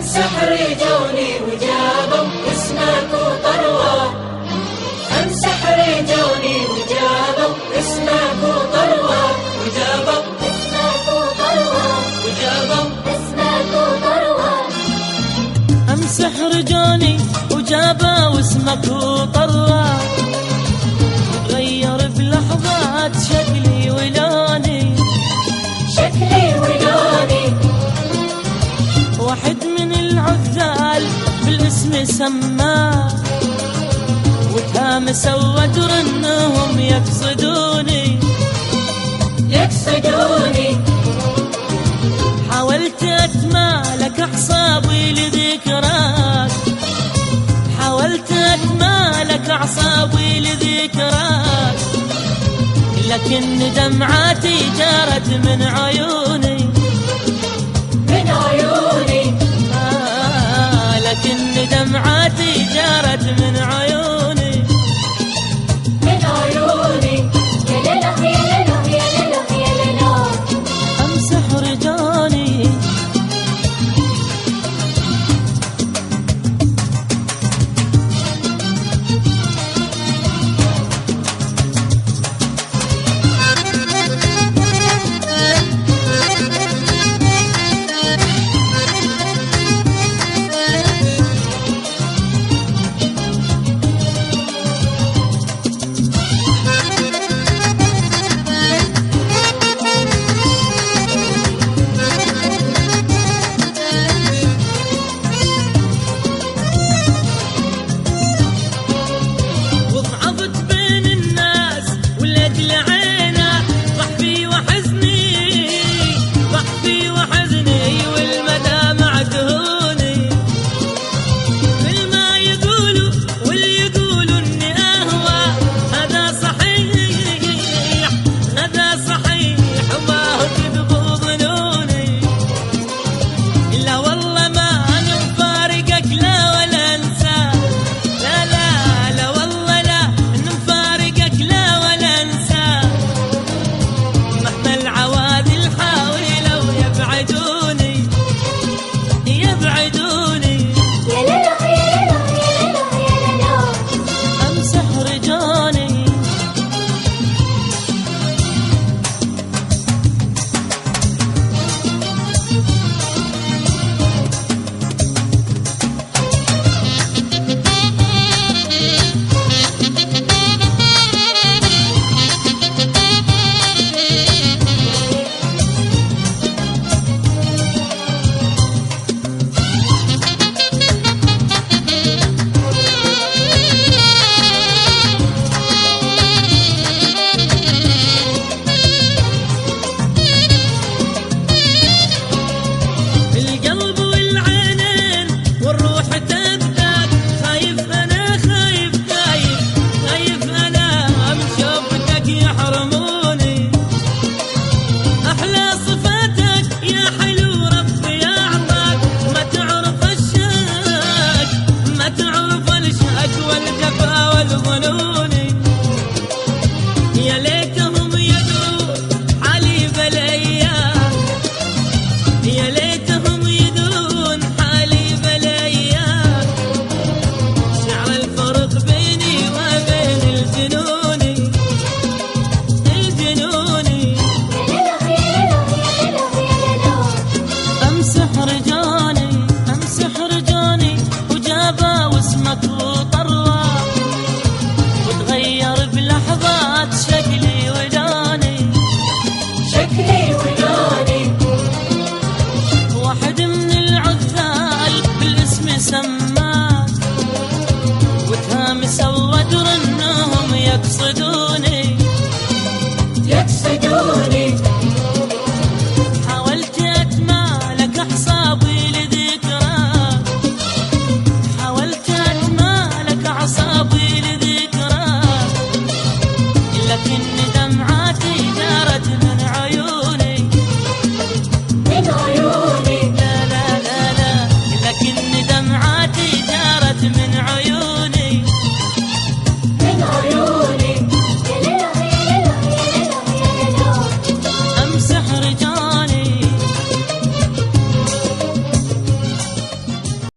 السحر جوني وجابوا اسمك وطروة، السحر جوني وجابوا اسمك وطروة، وجابوا اسمك وطروة، وجابوا اسمك وطروة. السحر جوني وجابوا اسمك وطروة، غير بلحظات شكلي ولوني، شكلي ولوني. واحد من العذال بالاسم سماه، وتهامس ودر انهم يقصدوني، يقصدوني. حاولت اتمالك اعصابي لذكراك، حاولت اتمالك اعصابي لذكراك، لكن دمعاتي جارت من عيوني، من عيوني. لكن دمعاتي جارت من عيوني، من عيوني. يا ليلو يا ليلو يا ليلو يا ليلو. السحر جوني. العواذل حاولوا يبعدون